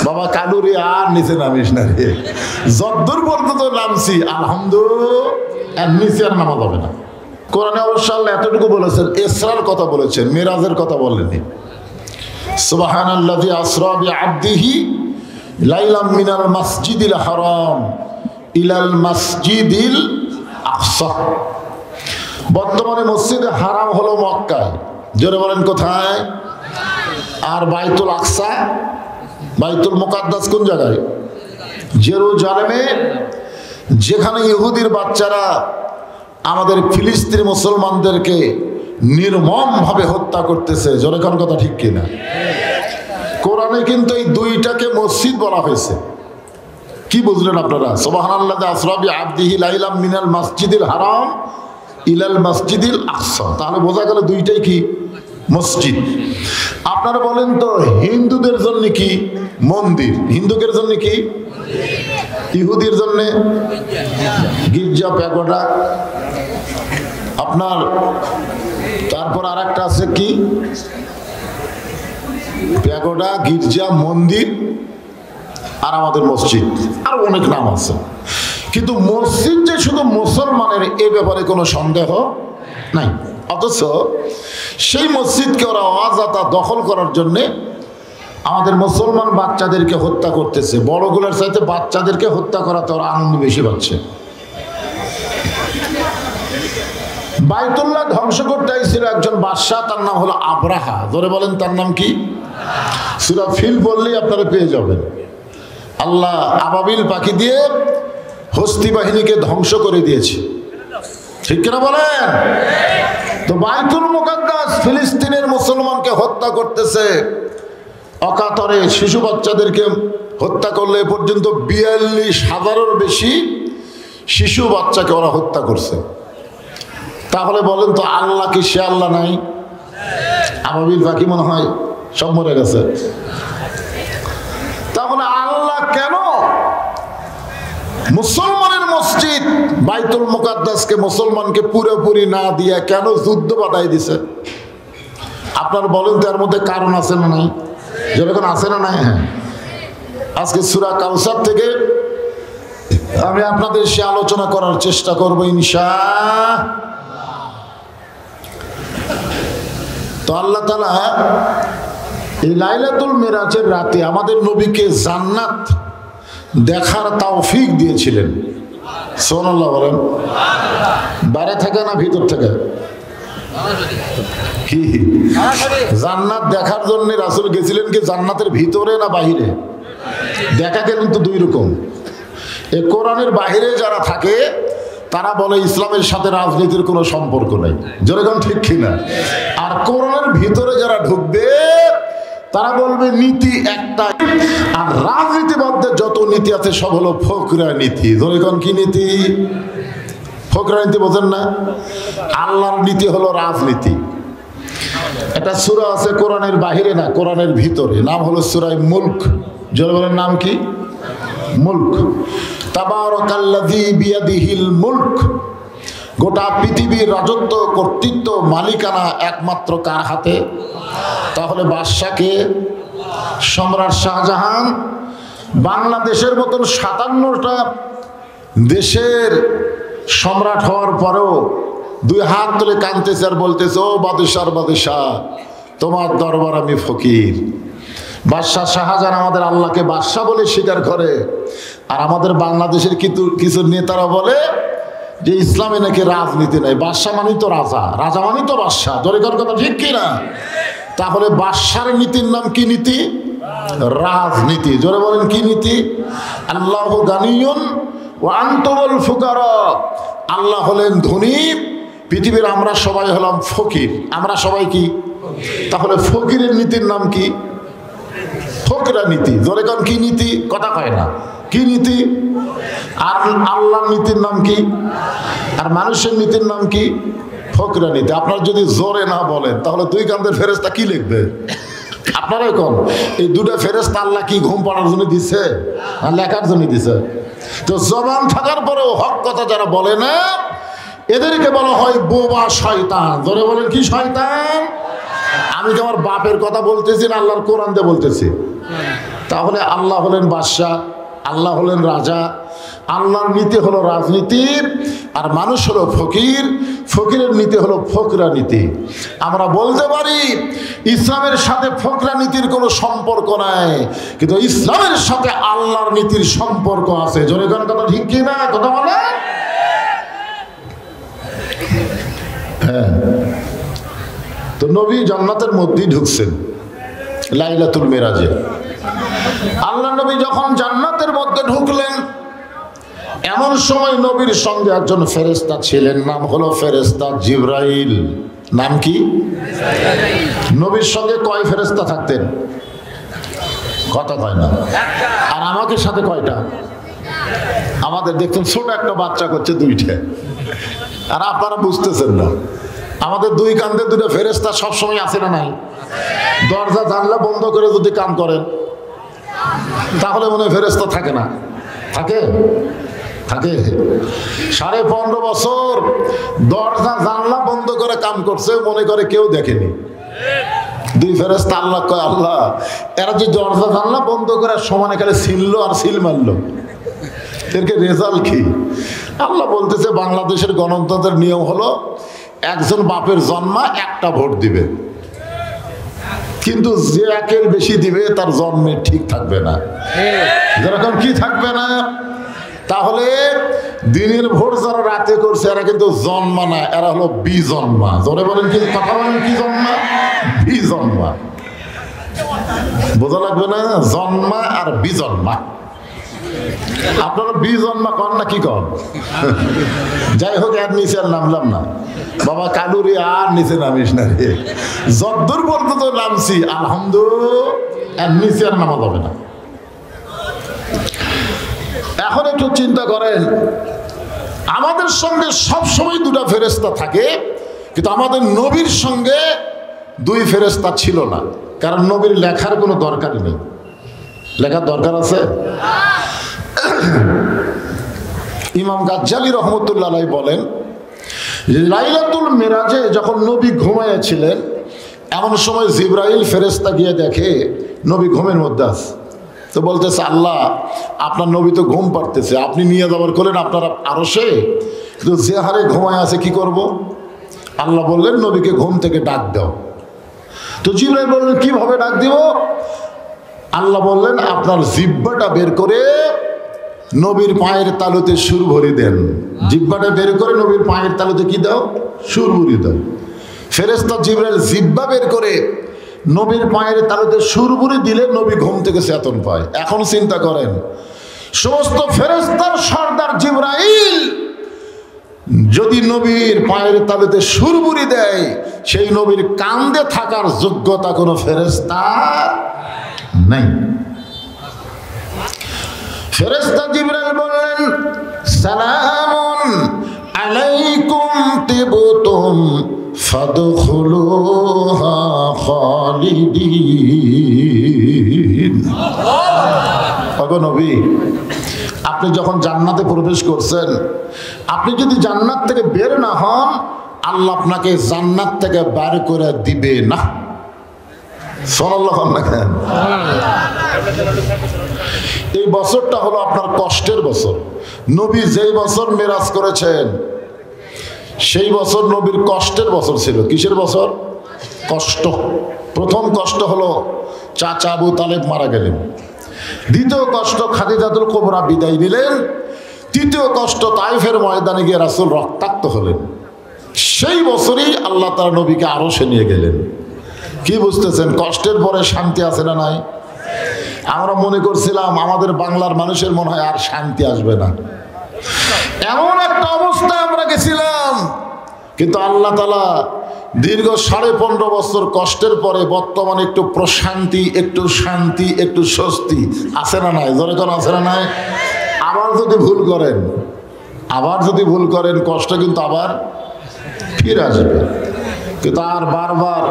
বাবা কালুরে আর নিচে নামিস না রে, যদ্দূর পর্যন্ত নামছি আলহামদুলিল্লাহ, নিচে আর নামা যাবে না। কোরআনে অবশ্য আল্লাহ এতটুকু বলেছেন, ইসরার কথা বলেছেন, মেরাজের কথা বলেননি। সুবহানাল্লাযী আসরা বিআবদিহি লাইলাম মিনাল মাসজিদিল হারাম ইলাল মাসজিদিল আকসা। বর্তমানে মসজিদে হারাম হলো মক্কায়, জোরে বলেন কোথায়? আর বাইতুল আকসা, বাইতুল মুকাদ্দাস কোন জায়গায়? জেরুজালেমে, যেখানে ইহুদির বাচ্চারা আমাদের ফিলিস্তিনি মুসলমানদেরকে নির্মমভাবে হত্যা করতেছে। জোরে কোন কথা ঠিক কিনা? কোরআনে কিন্তু এই দুইটাকে মসজিদ বলা হয়েছে। কি বুঝলেন আপনারা? সুবহানাল্লাযী আসরা বিআবদিহি লাইলাম মিনাল মাসজিদিল হারাম ইলাল মাসজিদিল আকসা। তাহলে বোঝা গেল দুইটাই কি? মসজিদ। আপনারা বলেন তো হিন্দুদের জন্য কি মন্দির, হিন্দুদের জন্য কি? ইহুদির জন্য গির্জা, প্যাগোডা। আপনার তারপর আর একটা আছে কি? প্যাগোডা, গির্জা, মন্দির, আর আমাদের মসজিদ, আর অনেক নাম আছে। কিন্তু মসজিদ যে শুধু মুসলমানের, এ ব্যাপারে কোনো সন্দেহ নাই। অথচ সেই মসজিদকে ওরা অযথা দখল করার জন্যে আমাদের মুসলমান বাচ্চাদেরকে হত্যা করতেছে। বড়গুলোর চাইতে বাচ্চাদেরকে হত্যা করাতে ওরা আনন্দ বেশি পাচ্ছে। বাইতুল্লাহ ধ্বংস করতে আইছিল একজন বাদশাহ, তার নাম হলো আব্রাহা। ধরে বলেন তার নাম কি? সূরা ফিল বললেই আপনারা পেয়ে যাবেন। আল্লাহ আবাবিল পাখি দিয়ে হস্তি বাহিনীকে ধ্বংস করে দিয়েছে, ঠিক কিনা বলেন? তো বাইতুল মুকাদ্দাস ফিলিস্তিনের মুসলমানকে হত্যা করতেছে অকাতরে। শিশু বাচ্চাদেরকে হত্যা করলে এ পর্যন্ত ৪২,০০০-এর বেশি শিশু বাচ্চাকে ওরা হত্যা করছে। তাহলে বলেন তো আল্লাহ কি সে আল্লাহ নাই? আবাবিল পাখি মনে হয় সব মরে গেছে। তাহলে আল্লাহ কেন মুসলমানের মসজিদ বাইতুল মুকাদ্দাসকে মুসলমানকে পুরোপুরি না দিয়ে কেন যুদ্ধ বাধাই দিছে? আপনার বলেন তো এর মধ্যে কারণ আছে না নাই? যেরকম আছে না নাই? হ্যাঁ, আজকে সূরা কাউসার থেকে আমি আপনাদের সে আলোচনা করার চেষ্টা করব ইনশাআল্লাহ। তো আল্লাহ তাআলা এই লাইলাতুল মিরাজের রাতে আমাদের নবীকে জান্নাত দেখার তৌফিক দিয়েছিলেন। সুবহানাল্লাহ বলেন। বাইরে থেকে না ভিতর থেকে? কি জান্নাত দেখার জন্য রাসূল গেছিলেন কি জান্নাতের ভিতরে না বাহিরে? দেখা গেলেন তো দুই রকম। এই কোরআনের বাহিরে যারা থাকে তারা বলে ইসলামের সাথে রাজনীতির কোনো সম্পর্ক নাই। যেরকম ঠিক কিনা? আর কোরআনের ভিতরে যারা ঢুকবে তারা বলবে নীতি একটা। আর রাজনীতিবাদদের যত নীতি আছে সব হলো ফকরা নীতি। যেরকম কি নীতি? ফকরা নীতি বোঝেন না? আল্লাহর নীতি হলো রাজনীতি। একটা সূরা আছে কোরআনের বাহিরে না, কোরআনের ভিতরে, নাম হলো সূরা মুলক। যারা বলেন নাম কি? মুলক। তাবারাকাল্লাযী বিয়াদিহিল মুলক। গোটা পৃথিবীর রাজত্ব, কর্তৃত্ব, মালিকানা একমাত্র কার হাতে? তাহলে বাদশাকে? সম্রাট শাহজাহান বাংলাদেশের মতন ৫৭টা দেশের সম্রাট হওয়ার পরেও দুই হাত তুলে কাঁদতেছে আর বলতেছে, ও বাদশার বাদশাহ, তোমার দরবার আমি ফকির। বাদশাহ শাহজাহান আমাদের আল্লাহকে বাদশাহ বলে স্বীকার করে। আর আমাদের বাংলাদেশের কিছু নেতারা বলে যে ইসলামে নাকি রাজনীতি নাই, বাদশাহ মানেই তো রাজা, রাজা মানেই তো বাদশাহ। দরিকার কথা ঠিক কিনা? তাহলে বাদশার নীতির নাম কি নীতি? রাজনীতি। জোরে বলেন কি নীতি? আল্লাহু গানিয়ুন ওয়া আনতুমুল ফুকারা। আল্লাহ হলেন ধনী, পৃথিবীর আমরা সবাই হলাম ফকির। আমরা সবাই কি? তাহলে ফকিরের নীতির নাম কি? ফকরা নীতি। জোরে কোন কি নীতি? কথা কয় না। কি নীতি? আর আল্লাহর নীতির নাম কি? আর মানুষের নীতির নাম কি? ফকরা নীতি। আপনার যদি জোরে না বলেন তাহলে দুই কান্দের ফেরেশতা কি লিখবে? আপনারাই কোন এই দুটো ফেরেশতা আল্লাহ কি ঘুম পাড়ার জন্য দিছে না লেখার জন্য দিছে? তো জবান থাকার পরেও হক কথা যারা বলে না এদেরকে বলা হয় বোবা শয়তান। জোরে বলেন কি শয়তান? আমি কি আমার বাপের কথা বলতেছি না আল্লাহর কোরআন দিয়ে বলতেছি? তাহলে আল্লাহ হলেন বাদশাহ, আল্লাহ হলেন রাজা, আল্লাহর নীতি হলো রাজনীতি, আর মানুষ হলো ফকির, ফকিরের নীতি হলো ফকরা নীতি। আমরা বলতে পারি ইসলামের সাথে ফকরা নীতির কোনো সম্পর্ক নাই, কিন্তু ইসলামের সাথে আল্লাহর নীতির সম্পর্ক আছে। জোরে কোন কথা ঠিক কি না? কথা বলে। হ্যাঁ, তো নবী জান্নাতের মধ্যেই ঢুকছেন লাইলাতুল মেরাজে। আল্লাহ নবী যখন জান্নাতের মধ্যে ঢুকলেন, এমন সময় নবীর সঙ্গে একজন ফেরেশতা ছিলেন, নাম হলো ফেরেশতা জিবরাইল। নাম কি? নবীর সঙ্গে কয় ফেরেশতা থাকতেন? কথা কয় না। আর আমাকে সাথে কয়টা? আমাদের দেখতেন ছোট একটা বাচ্চা করছে দুইটা, আর আপনারা বুঝতেছেন না। আমাদের দুই কান্দে দুটো ফেরেশতা সবসময় আছে না নাই? দরজা জানলা বন্ধ করে যদি কাম করেন তাহলে মনে হয় ফেরেশতা থাকে না? থাকে? থাকে। 15.5 বছর দরজা জানলা বন্ধ করে কাম করছে, মনে করে কেউ দেখেনি। দুই ফেরেশতা আল্লাহ কয়, আল্লাহ এরা যে দরজা জানলা বন্ধ করে সমানে খালি ছিললো আর সিল মারলো, এরকে রেজাল্ট কি? আল্লাহ বলতেছে বাংলাদেশের গণতন্ত্রের নিয়ম হলো একজন বাপের জন্মা একটা ভোট দিবে, কিন্তু যে একের বেশি দিবে তার জন্মে ঠিক থাকবে না। যেরকম কি থাকবে না? তাহলে দিনের ভোট যারা রাতে করছে এরা কিন্তু জন্মা না, এরা হলো বিজন্মা। জোরে বলেন কি? কথা বলেন কি জন্মা? বিজন্মা। বোঝা লাগবে না? জন্মা আর বিজন্মা। আপনারা বিজন্মা কন না কি কন? যাই হোক, এর নিচে আর নামলাম না বাবা, কালুরি আর নিচে নামিস না রে। যদ্দূর পর্যন্ত নামছি আলহামদুলিল্লাহ, এর নিচে আর নামা যাবে না। এখন একটু চিন্তা করেন, আমাদের সঙ্গে সবসময় দুটা ফেরেশতা থাকে, কিন্তু আমাদের নবীর সঙ্গে দুই ফেরেশতা ছিল না, কারণ নবীর লেখার কোনো দরকারই নেই। লেখার দরকার আছে? ইমাম গাজ্জালি রহমতুল্লাহ আলাইহি বলেন, লাইলাতুল মেরাজে যখন নবী ঘুমাইয়াছিলেন, এমন সময় জিবরাইল ফেরেশতা গিয়ে দেখে নবী ঘুমের মধ্যে আছে। তো বলতেছে, আল্লাহ আপনার নবী তো ঘুম পাড়তেছে, আপনি নিয়ে যাবার করলেন আপনারা আরশে, কিন্তু যে হারে ঘুমায় আছে কি করব? আল্লাহ বললেন নবীকে ঘুম থেকে ডাক দাও। তো জিবরাইল বললেন কিভাবে ডাক দিব? আল্লাহ বললেন আপনার জিহ্বাটা বের করে নবীর পায়ের তালুতে সুর ভরে দেন। জিহ্বাটা বের করে নবীর পায়ের তালুতে কি দাও? সুর ভরে দাও। ফেরেশতা জিবরাইল জিহ্বা বের করে নবীর পায়ের তালুতে সুর ভরে দিলে নবী ঘুম থেকে চেতন পায়। এখন চিন্তা করেন, সমস্ত ফেরেশতার সর্দার জিবরাইল যদি নবীর পায়ের তালুতে সুর ভরে দেয়, সেই নবীর কান্দে থাকার যোগ্যতা কোনো ফেরেশতা নাই। ফেরেশতা জিবরাইল বললেন, সালামুন আলাইকুম তিবতুম ফাদখুলুহা খালিদিন। ওগো নবী, আপনি যখন জান্নাতে প্রবেশ করছেন, আপনি যদি জান্নাত থেকে বের না হন, আল্লাহ আপনাকে জান্নাত থেকে বের করে দিবে না। সাল্লাল্লাহু আলাইহি ওয়াসাল্লাম। এই বছরটা হলো আপনার কষ্টের বছর। নবী যেই বছর মেরাজ করেছেন সেই বছর নবীর কষ্টের বছর ছিল। কিসের বছর? কষ্ট। প্রথম কষ্ট হলো চাচা আবু তালেব মারা গেলেন, দ্বিতীয় কষ্ট খাদিজাতুল কুবরা বিদায় নিলেন, তৃতীয় কষ্ট তাইফের ময়দানে গিয়ে রাসূল রক্তাক্ত হলেন। সেই বছরই আল্লাহ তাআলা নবীকে আরশে নিয়ে গেলেন। কি বুঝতেছেন? কষ্টের পরে শান্তি আছে না নাই? আমরা মনে করছিলাম আমাদের বাংলার মানুষের মনে হয় আর শান্তি আসবে না, এমন একটা অবস্থায় আমরা গেছিলাম। কিন্তু আল্লাহ তাআলা দীর্ঘ 15.5 বছর কষ্টের পরে বর্তমানে একটু প্রশান্তি, একটু শান্তি, একটু স্বস্তি আছে না নাই? জোরে কোন আছে না নাই? আবার যদি ভুল করেন কষ্ট কিন্তু আবার ফিরে আসবে। কিন্তু আর বারবার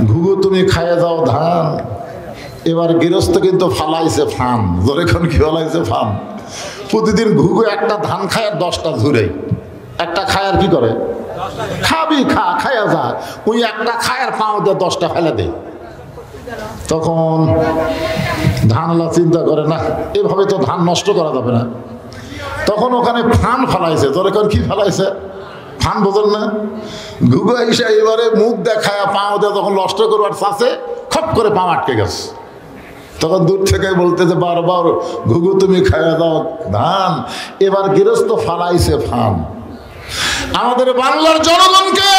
ঘুঘু তুমি খাইয়ে যাও ধান, এবার গৃহস্থ কিন্তু ফালাইছে ফান। জোরে কোন কি ফালাইছে ফান? প্রতিদিন ঘুঘু একটা ধান খায় আর 10টা ধরে, একটা খায় আর কি করে খাবি খা, খায়া যা। ওই একটা খায়ার পাও দিয়ে 10টা ফেলে দে। তখন ধানলা চিন্তা করে, না এভাবে তো ধান নষ্ট করা যাবে না। তখন ওখানে ফান ফেলাইছে। তোর এখন কি ফেলাইছে? ফান বোঝেন না? ঘুঘু এসে এবারে মুখ দেখায় পাও দিয়ে যখন নষ্ট করবার চাষে খপ করে পা আটকে গেছে। তখন দূর থেকে বলতেছে বারবার, ঘুঘু তুমি খাইয়া দাও ধান। এবার গৃহস্থ ফালাইছে ফান। আমাদের বাংলার জনগণকে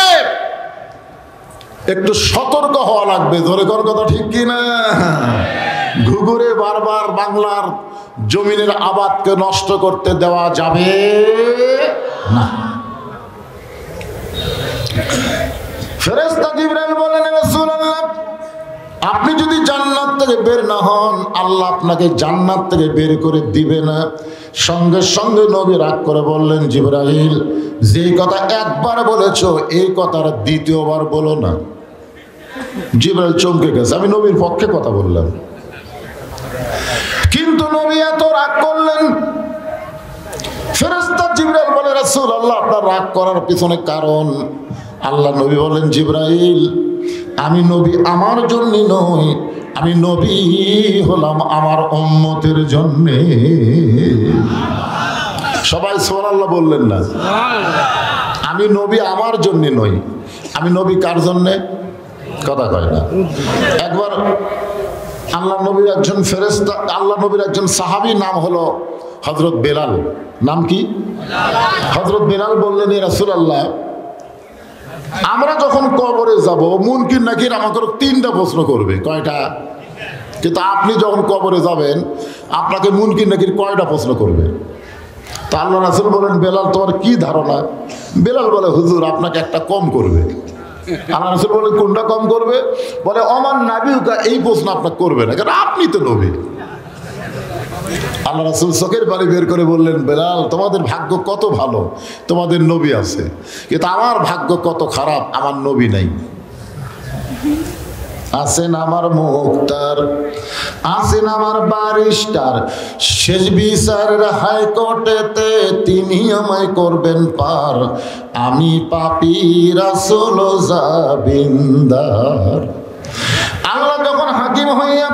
একটু সতর্ক হওয়া লাগবে। ধরে কোন কথা ঠিক কিনা? ঘুঘুরে বারবার বাংলার জমিনের আবাদকে নষ্ট করতে দেওয়া যাবে না। ফেরেশতা জিবরাইল বলেন, রাসূলুল্লাহ আপনি যদি জান্নাত থেকে বের না হন, আল্লাহ আপনাকে জান্নাত থেকে বের করে দিবে না। সঙ্গে সঙ্গে নবী রাগ করে বললেন, জিবরাইল যে কথা একবার বলেছো এই কথার দ্বিতীয়বার বলো না। জিবরাইল চমকে গেছে, আমি নবীর পক্ষে কথা বললাম। কিন্তু নবী এত রাগ করলেন। ফেরেশতা জিবরাইল বলে, রাসূলুল্লাহ আপনার রাগ করার পিছনে কারণ। আল্লাহ নবী বলেন, জিবরাইল আমি নবী আমার জন্য নই, আমি নবী হলাম আমার উম্মতের জন্য। সবাই সুবহানাল্লাহ বললেন না? আমি নবী আমার জন্য নই, আমি নবী কার জন্য? কথা কয় না। একবার আল্লাহ নবীর একজন ফেরেশতা, আল্লাহ নবীর একজন সাহাবী নাম হলো হযরত বেলাল। নাম কি? হযরত বেলাল বললেন, ইয়া রাসূলুল্লাহ আমরা যখন কবরে যাব মুনকির নাকির আমাকে 3টা প্রশ্ন করবে। কয়টা? কিন্তু আপনি যখন কবরে যাবেন আপনাকে মুনকির নাকির কয়টা প্রশ্ন করবে? তা আল্লাহ রাসূল বলেন, বেলাল তোমার কি ধারণা? বেলাল বলে, হুজুর আপনাকে একটা কম করবে। আল্লাহ রাসূল বলেন, কোনটা কম করবে? বলে ওমান নাবিউকা, এই প্রশ্ন আপনাকে করবে না, কারণ আপনি তো নবী। আল্লাহ রাসূল চোখের পানি বের করে বললেন, বেলাল তোমাদের ভাগ্য কত ভালো, তোমাদের নবী আছে, কিন্তু আমার ভাগ্য কত খারাপ, আমার নবী নাই। আছেন আমার মুখতার, আছেন আমার ব্যারিস্টার, শেষ বিচারের হাইকোর্টেতে তিনি আমায় করবেন পার, আমি পাপী রাসূল জাবিন্দার। আল্লাহ যখন হাকিম হইয়া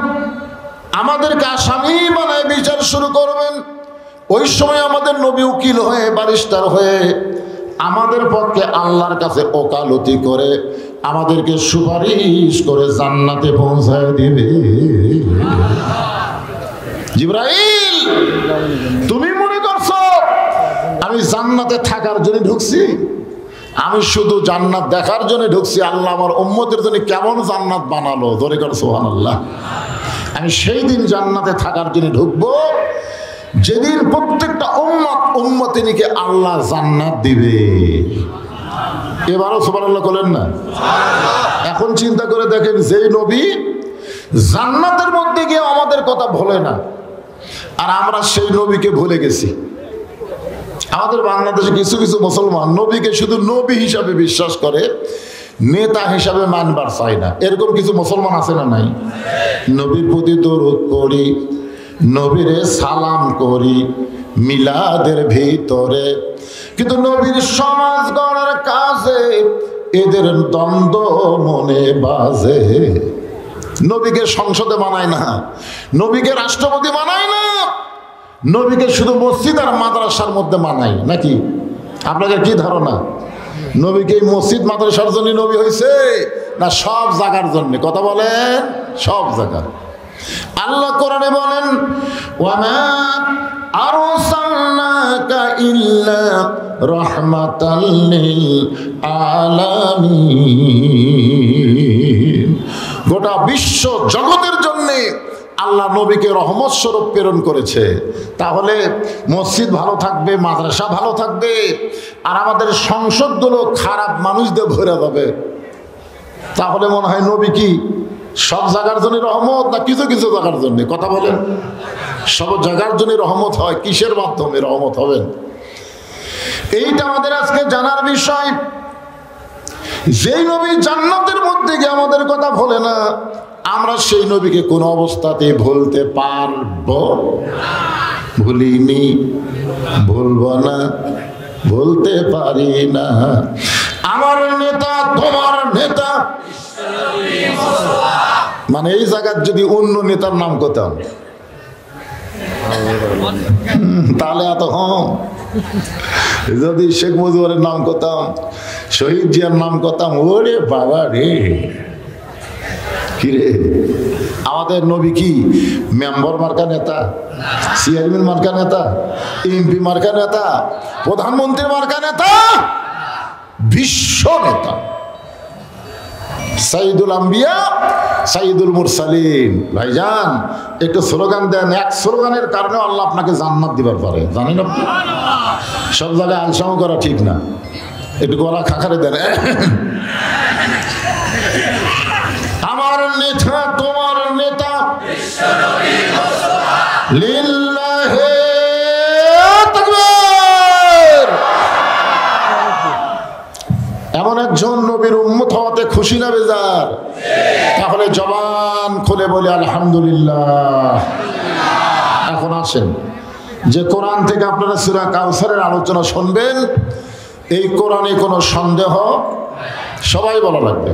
আমাদেরকে আসামি বানায় বিচার শুরু করবেন, ওই সময় আমাদের নবী উকিল হয়ে ব্যারিস্টার হয়ে আমাদের পক্ষে আল্লাহর কাছে ওকালতি করে আমাদেরকে সুপারিশ করে জান্নাতে পৌঁছায় দিবে। জিবরাইল তুমি মনে করছো আমি জান্নাতে থাকার জন্য ঢুকছি? আমি শুধু জান্নাত দেখার জন্য ঢুকছি। আল্লাহ আমার উম্মতের জন্য কেমন জান্নাত বানালো, ধরে কর সুবহানাল্লাহ। আমি সেই দিন জান্নাতে থাকার জন্য ঢুকবো যেদিন প্রত্যেকটা উম্মতিনীকে আল্লাহ জান্নাত দিবে। এবারও সুবহানাল্লাহ বলেন না? এখন চিন্তা করে দেখেন, যেই নবী জান্নাতের মধ্যে গিয়ে আমাদের কথা ভোলে না, আর আমরা সেই নবীকে ভুলে গেছি। আমাদের বাংলাদেশে কিছু কিছু মুসলমান নবীকে শুধু নবী হিসাবে বিশ্বাস করে, নেতা হিসাবে মানবার চায় না। এরকম কিছু মুসলমান আছে না নাই? নবীর প্রতি দরুদ পড়ি, নবীরে সালাম করি মিলাদের ভিতরে, কিন্তু নবীর সমাজ গড়ার কাজে এদের দ্বন্দ্ব মনে বাজে। নবীকে সংসদে মানায় না, নবীকে রাষ্ট্রপতি মানায় না, নবীকে শুধু মসজিদ আর মাদ্রাসার মধ্যে মানায় নাকি? আপনাদের কি ধারণা? নবীকে মসজিদ মাদ্রাসার জন্য নবী হয়েছে না সব জায়গার জন্য? কথা বলেন, সব জায়গা। আল্লাহ কোরআনে বলেন, ওয়ামা আরসালনাকা ইল্লা রাহমাতাল লিল আলামিন। গোটা বিশ্ব জগতের জন্য আল্লাহ নবীকে রহমত স্বরূপ প্রেরণ করেছে। তাহলে মসজিদ ভালো থাকবে, মাদ্রাসা ভালো থাকবে, আর আমাদের সংসদগুলো খারাপ মানুষদের ভরে যাবে। তাহলে মনে হয় নবী কি সব জায়গার জন্য রহমত না কিছু কিছু জায়গার জন্য? কথা বলেন। সব জায়গার জন্য রহমত হয়, কিসের মাধ্যমে রহমত হবেন? এইটা আমাদের আজকে জানার বিষয়। যেই নবী জান্নাতের মধ্যে গিয়ে আমাদের কথা ভোলে না, আমরা সেই নবীকে কোন অবস্থাতে ভুলতে পারবো? ভুলিনি, ভুলবো না, ভুলতে পারি না। আমার নেতা তোমার নেতা, মানে এই জায়গায় যদি অন্য নেতার নাম করতাম তাহলে এত যদি শেখ মুজিবুরের নাম করতাম, শহীদ জিয়ার নাম করতাম, ওরে বাবা রে, কি রে আমাদের নবী কি মেম্বার মার্কা নেতা, চেয়ারম্যান মার্কা নেতা, এমপি মার্কা নেতা, প্রধানমন্ত্রী মার্কা নেতা, বিশ্ব নেতা, সাইদুল আম্বিয়া সাইদুল মুরসালিন। ভাইজান একটু স্লোগান দেন, এক স্লোগানের কারণে আল্লাহ আপনাকে জান্নাত দিবার পারে, জানেন আপনি? সব জায়গায় আলসাও করা ঠিক না, একটু গলা খাখারে দেন। আমার নেতা তোমার নেতা, লিল্লাহে তাকবীর। এমন একজন নবীর উম্মত হওয়াতে খুশি না বেজার? তাহলে জবান খুলে বলে আলহামদুলিল্লাহ। এখন আসেন যে কোরআন থেকে আপনারা সূরা কাউসারের আলোচনা শুনবেন, এই কোরআনে কোনো সন্দেহ সবাই বলা লাগবে।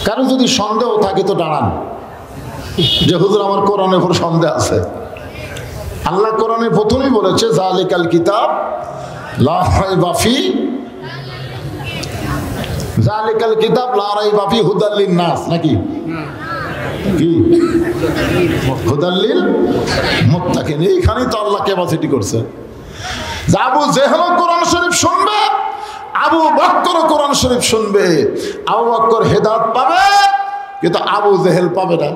কারণ যদি সন্দেহ থাকে তো দাঁড়ান যে হুজুর আমার কোরআনের উপর সন্দেহ আছে। আল্লাহ কোরআনে প্রথমেই বলেছে যালিকাল কিতাব লা রাইবা ফি, যালিকাল কিতাব লা রাইবা ফি হুদাল লিন-নাস, নাকি কি হুদাল লিল মুত্তাকিন। এইখানেই তো আল্লাহ ক্যাপাসিটি করছে। আবু জেহেল কোরআন শরীফ শুনবে, আবু বকর কোরআন শরীফ শুনবে, আবু বকর হেদায়েত পাবে কিন্তু আবু জেহেল পাবে না।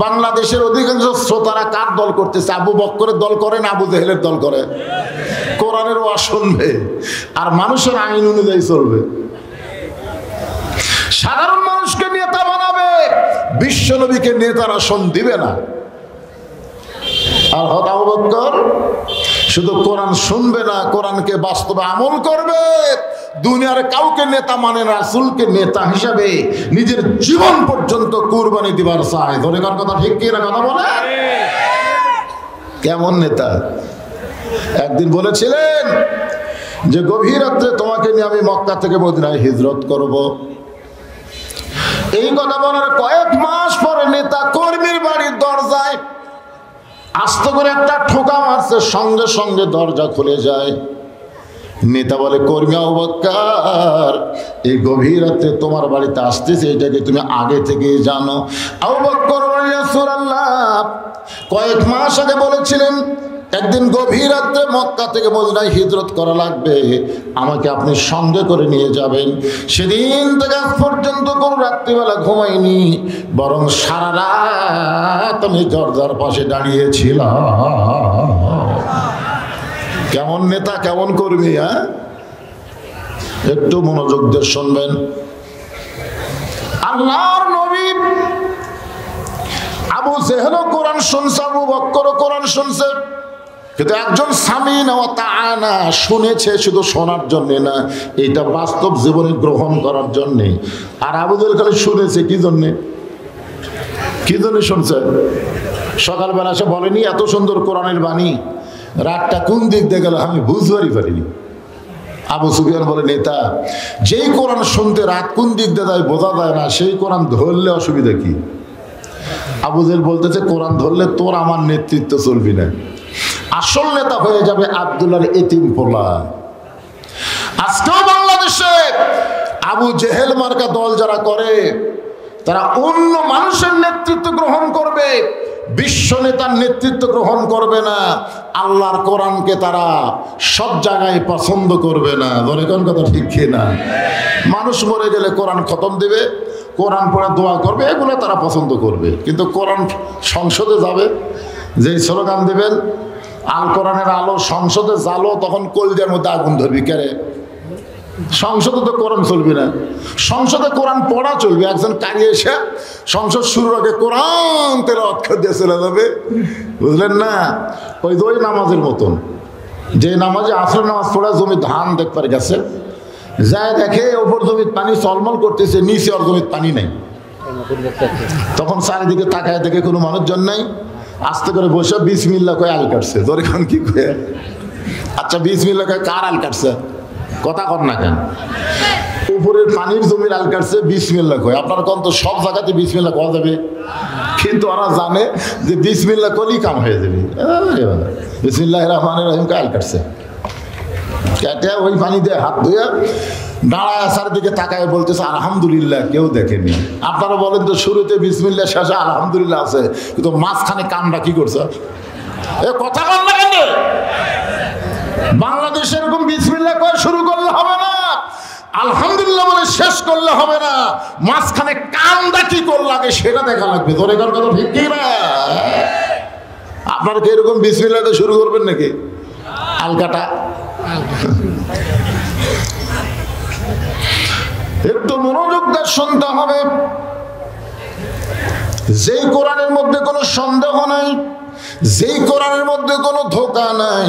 বাংলাদেশের অধিকাংশ শ্রোতারা কার দল করতেছে? আবু বকরের দল করে না আবু জেহেলের দল করে? কোরআনের ওয়াজ শুনবে আর মানুষের আইন অনুযায়ী চলবে। সাধারণ মানুষকে নেতা বানাবে, বিশ্ব নবীকে নেতার আসন দিবে না। আর হত আবু বকর শুধু কোরআন শুনবে না, কোরআনকে বাস্তবে আমল করবে। দুনিয়ার কাউকে নেতা মানে না, রাসূলকে নেতা হিসাবে নিজের জীবন পর্যন্ত কুরবানি দিবার চায়। ধরে কার কথা ঠিক কি না কথা বলে? কেমন নেতা? একদিন বলেছিলেন যে গভীর রাত্রে তোমাকে নিয়ে আমি মক্কা থেকে মদিনায় হিজরত করব। এই কথা বলার কয়েক মাস পরে নেতা কর্মীর বাড়ির দরজায় আস্তে করে একটা ঠোকা মারছে, সঙ্গে সঙ্গে দরজা খুলে যায়। নেতা বলে, কর্মী আবু বকর এই গভীর রাতে তোমার বাড়িতে আসতেছে, এটাকে তুমি আগে থেকে জানো? আবু বকর বলে, ইয়া রাসূলুল্লাহ, কয়েক মাস আগে বলেছিলেন একদিন গভীর রাতে মক্কা থেকে মদিনায় হিজরত করা লাগবে, আমাকে আপনি সঙ্গে করে নিয়ে যাবেন। সেদিন থেকে আজ পর্যন্ত কোন রাত্রিবেলা ঘুমাইনি, বরং সারা রাত আমি দরজার পাশে দাঁড়িয়েছিলাম। কেমন নেতা, কেমন কর্মী? হ্যাঁ, একটু মনোযোগ দিয়ে শুনবেন। আল্লাহর নবী আবু জেহেলও কোরআন শুনছে, আবু বকরও কোরআন শুনছে, কিন্তু একজন সামিন ওয়া তাআনা শুনেছে শুধু শোনার জন্য না, এটা বাস্তব জীবনে গ্রহণ করার জন্য। আর আবু জেহেল খালি শুনেছে কি জন্য? কি জন্য শুনছে? সকালবেলা সে বলেনি এত সুন্দর কোরআনের বাণী, রাতটা কোন দিক দিয়ে গেল আমি বুঝবারই পারিনি। আবু সুফিয়ান বলে, নেতা যেই কোরআন শুনতে রাত কোন দিক দিয়ে যায় বোঝা যায় না, সেই কোরআন ধরলে অসুবিধা কি? আবু জেহেল বলতেছে, কোরআন ধরলে তোর আমার নেতৃত্ব চলবি না, আসল নেতা হয়ে যাবে আব্দুল্লাহর এতিম পোলা। আজকেও বাংলাদেশে আবু জেহেল মার্কা দল যারা করে, তারা অন্য মানুষের নেতৃত্ব গ্রহণ করবে, বিশ্ব নেতার নেতৃত্ব গ্রহণ করবে না। আল্লাহর কোরআনকে তারা সব জায়গায় পছন্দ করবে না। ধরে কোন কথা ঠিক না? মানুষ মরে গেলে কোরআন খতম দেবে, কোরআন পড়ে দোয়া করবে, এগুলো তারা পছন্দ করবে। কিন্তু কোরআন সংসদে যাবে, যেই স্লোগান দেবেন আল কোরআনের আলো সংসদে জ্বালো, তখন কলজার মধ্যে আগুন ধরবি। কেরে সংসদে তো কোরআন চলবে না, সংসদে কোরআন পড়া চলবে। একজন কারি এসে সংসদ শুরুর আগে কোরআন তেলাওয়াত করে দিয়ে চলে যাবে, বুঝলেন না? ওই নামাজের মতন, যে নামাজে আসর নামাজ পড়া জমি ধান দেখবার গেছে, যায় দেখে ওপর জমির পানি চলমল করতেছে, নিচে আর জমির পানি নেই। তখন চারিদিকে তাকায় দেখে কোনো মানুষজন নাই, আস্তে করে বসে বিসমিল্লাহ কয়ে আল কাটছে। ধরে এখন কি কয়ে? আচ্ছা বিসমিল্লাহ কয়ে কার আল কাটছে? কথা কর না কেন? উপরের পানির জমির আল কাটছে বিসমিল্লাহ কয়, আপনার কোন তো সব জায়গাতে বিসমিল্লাহ কওয়া যাবে, কিন্তু ওরা জানে যে বিসমিল্লাহ করলেই কাম হয়ে যাবে। বিসমিল্লাহির রহমানির রহিম আল কাটছে, কেটে ওই পানি দিয়ে হাত ধুয়ে দাঁড়ায় আসার দিকে তাকায় বলতেছে আলহামদুলিল্লাহ, কেউ দেখেনি। আপনারা বলেন তো শুরুতে বিসমিল্লাহ শেষে আলহামদুলিল্লাহ আছে, কিন্তু মাঝখানে কামটা কি করছে? এ কথা বল না কেন? বাংলাদেশে এরকম বিসমিল্লাহ করে শুরু করলে হবে না, আলহামদুলিল্লাহ বলে শেষ করলে হবে না, মাঝখানে কামটা কি করলে আগে সেটা দেখা লাগবে। তোর এখান কথা ঠিক কি না? আপনারা কি এরকম বিসমিল্লাহ দিয়ে শুরু করবেন নাকি? আলকাটা একটু মনোযোগ দিয়ে শুনতে হবে। যেই কোরআনের মধ্যে কোনো সন্দেহ নাই, যেই কোরআনের মধ্যে কোনো ধোঁকা নাই,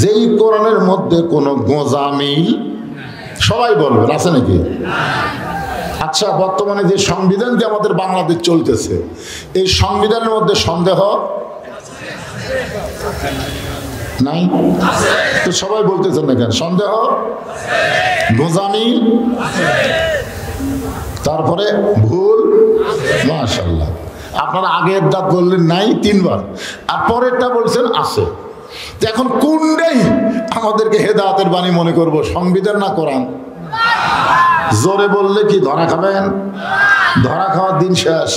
যেই কোরআনের মধ্যে কোনো গোঁজামিল, সবাই বলবেন আছে নাকি? আচ্ছা, বর্তমানে যে সংবিধানটি আমাদের বাংলাদেশ চলতেছে, এই সংবিধানের মধ্যে সন্দেহ নাই তো সবাই বলতেছেন না কেন? সন্দেহ, গোঁজামিল, তারপরে ভুল। মাশাআল্লাহ, আপনারা আগের দাঁত বললেন নাই 3 বার, আর পরেরটা বলছেন আছে। এখন কোনটাই আমাদেরকে হেদায়েতের বাণী মনে করব, সংবিধান না কোরআন? জোরে বললে কি ধরা খাবেন? ধরা খাওয়ার দিন শেষ,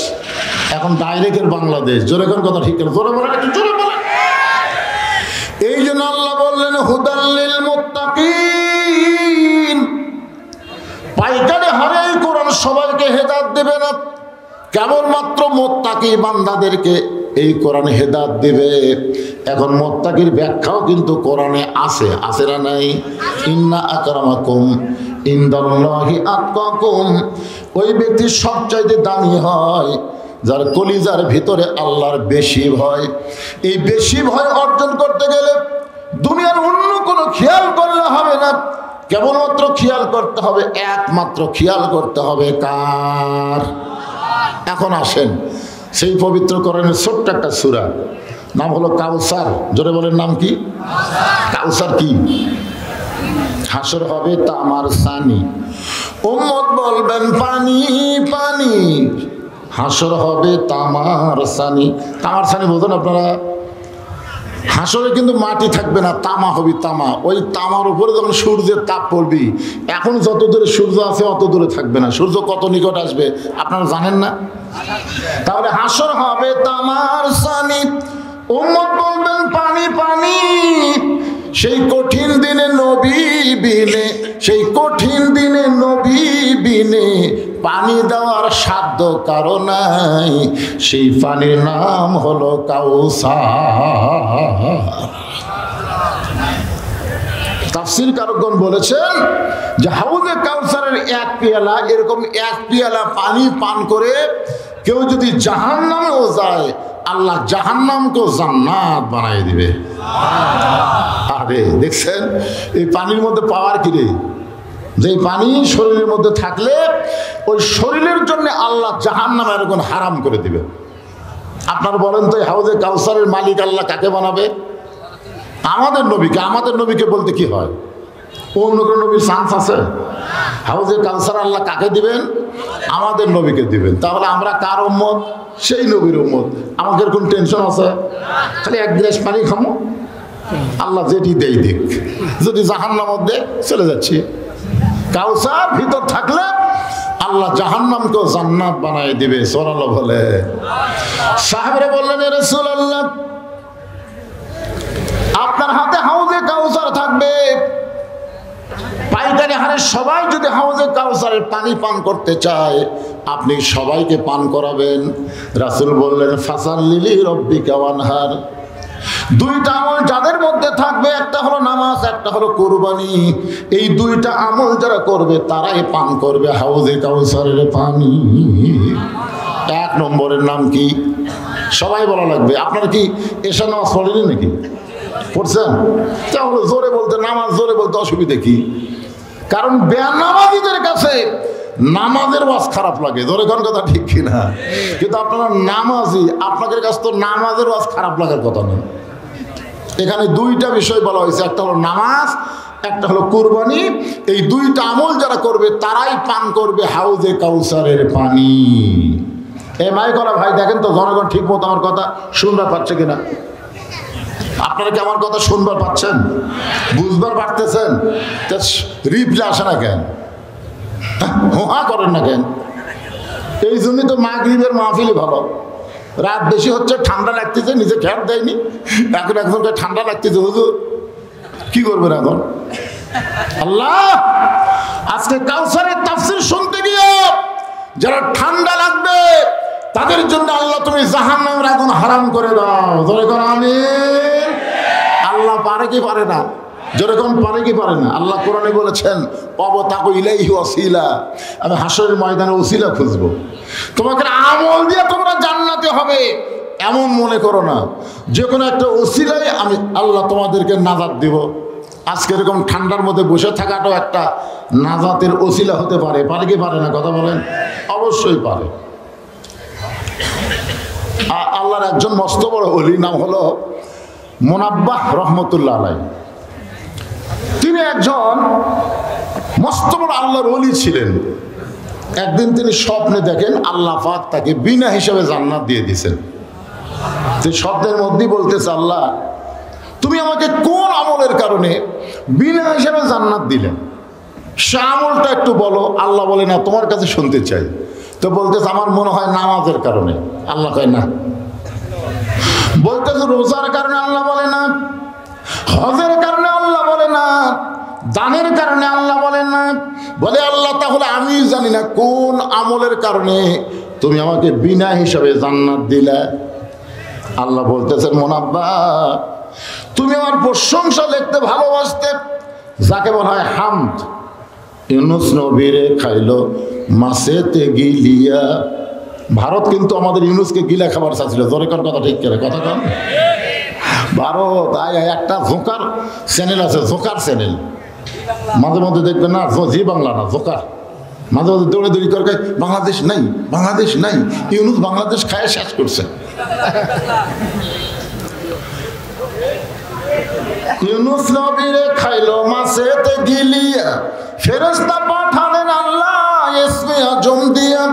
এখন ডাইরেক্টের বাংলাদেশ। জোরে কোন কথা ঠিক করে জোরে বলেন, একটু জোরে বলেন। এই জন্য আল্লাহ বললেন হুদাল্লিল মুত্তাকিন, পাইকারি হারে এই কোরআন সবাইকে হেদায়েত দেবে না, কেবলমাত্র মুত্তাকি বান্দাদেরকে এই কোরআন হেদায়েত দেবে। এখন মুত্তাকির ব্যাখ্যাও কিন্তু কোরআনে আছে, আছে না নাই? ইন্না আকরামাকুম ইনদাল্লাহি আতকাকুম, ওই ব্যক্তি সবচাইতে দামি হয় যার কলিজার ভিতরে আল্লাহর বেশি ভয়। এই বেশি ভয় অর্জন করতে গেলে দুনিয়ার অন্য কোনো খেয়াল করলে হবে না, কেবলমাত্র খেয়াল করতে হবে, একমাত্র খেয়াল করতে হবে কার? এখন আসেন সেই পবিত্র কোরআনের ছোট্ট একটা সূরা, নাম হলো কাউসার। জোরে বলেন, নাম কি? কাউসার কি? হাসর হবে তামার সানি, উম্মত বলবেন পানি পানি, হাসর হবে তামার সানি। তামার সানি বোঝেন আপনারা? হাসরে কিন্তু মাটি থাকবে না, তামা হবে, তামা। ওই তামার উপরে যখন সূর্যের তাপ পড়বি, এখন যত দূরে সূর্য আছে অত দূরে থাকবে না, সূর্য কত নিকট আসবে আপনারা জানেন না? তাহলে হাসর হবে তামার সানি, উম্মত বলবেন পানি পানি। সেই কঠিন দিনে নবী বিনে, সেই কঠিন দিনে নবী বিনে পানি দেওয়ার সাধ্য কারো নাই, সেই পানির নাম হলো কাউসার। তাফসীর কারকগণ বলেছেন যে হাউজে কাউসারের 1 পেয়ালা, এরকম 1 পেয়ালা পানি পান করে কেউ যদি জাহান্নামেও যায়, আল্লাহ জাহান্নামকেও জান্নাত বানাই দিবে। আরে দেখছেন এই পানির মধ্যে পাওয়ার কি রে? যে পানি শরীরের মধ্যে থাকলে ওই শরীরের জন্য আল্লাহ জাহান্নাম এরকম হারাম করে দিবে। আপনারা বলেন তো, হাউজে কাউসারের মালিক আল্লাহ কাকে বানাবে? আমাদের নবীকে। আমাদের নবীকে বলতে কি হয়? অন্য কোনো নবীর চান্স আছে? হাউজে কাউসার আল্লাহ কাকে দিবেন? আমাদের নবীকে দিবেন। তাহলে আমরা কার উম্মত? সেই নবীর উম্মত। আমাদের কোন টেনশন আছে? খালি 1 গ্লাস পানি খামো, আল্লাহ যেটি দেই দিক। যদি জাহান্নাম মধ্যে চলে যাচ্ছি, কাউসার ভিতর থাকলে আল্লাহ জাহান্নামকেও জান্নাত বানাই দিবে। সুবহানাল্লাহ বলে। সাহাবীরা বললেন, ইয়া রাসূলুল্লাহ, আপনার হাতে হাউজে কাউসার থাকবে, পাইকারি হারে সবাই যদি হাউজে কাউসারের পানি পান করতে চায়, আপনি সবাইকে পান করাবেন। রাসূল বললেন, ফাসাল্লি লিরাব্বিকা ওয়ানহার। 2টা আমল যাদের মধ্যে থাকবে, একটা হলো নামাজ, একটা হলো কুরবানি। এই 2টা আমল যারা করবে তারাই পান করবে হাউজে কাউসারের পানি। 1 নম্বরের নাম কি? সবাই বলা লাগবে। আপনারা কি এশা নামাজ পড়েনি নাকি? পড়ছেন? তাহলে জোরে বলতে, নামাজ জোরে বলতে অসুবিধা কি? কারণ বেনামাজীদের কাছে নামাজের ওয়াজ খারাপ লাগে। জোরে কোন কথা ঠিক কিনা? কিন্তু আপনারা নামাজি, আপনাদের কাছে তো নামাজের ওয়াজ খারাপ লাগার কথা নেই। এখানে 2টা বিষয় বলা হয়েছে, একটা হলো নামাজ, একটা হলো কুরবানি। এই দুইটা আমল যারা করবে তারাই পান করবে হাউজে কাউসারের পানি। এ মাই করা ভাই, দেখেন তো জনগণ ঠিক মতো আমার কথা শুনবার পাচ্ছে কিনা? আপনারা কি আমার কথা শুনবার পাচ্ছেন, বুঝবার পারতেছেন? রিপ্লে আসে না কেন, হোহা করেন না কেন? এই জন্যই তো মাগরিবের মাহফিলই ভালো। রাত বেশি হচ্ছে, ঠান্ডা লাগতেছে, নিজে খেয়াল দেয়নি, এখন একজনকে ঠান্ডা লাগতেছে, হুজুর কি করবেন এখন? আল্লাহ আজকে কাউসারের তাফসীর শুনতে গিয়ে যারা ঠান্ডা লাগবে তাদের জন্য আল্লাহ তুমি জাহান্নামের আগুন হারাম করে দাও। জোরে করো আমিন। আল্লাহ পারে কি পারে না? যেরকম পারে কি পারে না? আল্লাহ কোরআনে বলেছেন অবতাকু ইলাইহি ওয়াসিলা, আমি হাসরের ময়দানে ওসিলা খুঁজবো। তোমাকে আমল দিয়ে তোমরা জান্নাতে হবে এমন মনে করো না। যে কোনো একটা ওসিলায় আমি আল্লাহ তোমাদেরকে নাজাত দিব। আজকে এরকম ঠান্ডার মধ্যে বসে থাকাটাও একটা নাজাতের ওসিলা হতে পারে। পারে কি পারে না? কথা বলেন। অবশ্যই পারে। আল্লাহর একজন মস্ত বড় ওলি, নাম হলো মুনাব্বাহ রহমতুল্লাহ আলাইহি। তিনি একজন মস্ত বড় আল্লাহর ওলি ছিলেন। একদিন তিনি স্বপ্নে দেখেন আল্লাহ পাক তাকে বিনা হিসাবে জান্নাত দিয়ে দিয়েছেন। স্বপ্নের মধ্যেই বলতেছে, আল্লাহ তুমি আমাকে কোন আমলের কারণে বিনা হিসাবে জান্নাত দিলেন? সে আমলটা একটু বলো। আল্লাহ বলে না, তোমার কাছে শুনতে চাই। তো বলতেছে আমার মনে হয় নামাজের কারণে। আল্লাহ কয় না। বলতেছে রোজার কারণে। আল্লাহ বলে না। হজের কারণে। আল্লাহ বলে না। দানের কারণে। আল্লাহ বলে না। বলে আল্লাহ তাহলে আমি জানি না কোন আমলের কারণে তুমি আমাকে বিনা হিসাবে জান্নাত দিলে। আল্লাহ বলতেছেন মুনাব্বাহ তুমি আমার প্রশংসা লিখতে ভালোবাসতে, যাকে বলা হয় হামদ। ইউনুস নবীরে খাইলো মাছেতে গিলিয়া। ভারত কিন্তু আমাদের ইউনুসকে গিলা খাবার চাচ্ছিল। জোরে কোন কথা ঠিক করে কথা কন। ভারত একটা জোকার চ্যানেল আছে, জোকার চ্যানেল। মাঝে মধ্যে দেখবেন না, জি বাংলা না, জোকার। মাঝে মাঝে দৌড়ে দৌড়ি করে বাংলাদেশ নাই, বাংলাদেশ নাই। ইউনুস বাংলাদেশ খায় শেষ করছে। ইউনুস নবীরে খাইলো মাছেতে গিলিয়া, ফেরেশতা পাঠালেন আল্লাহ ইসমে আজম দিয়া।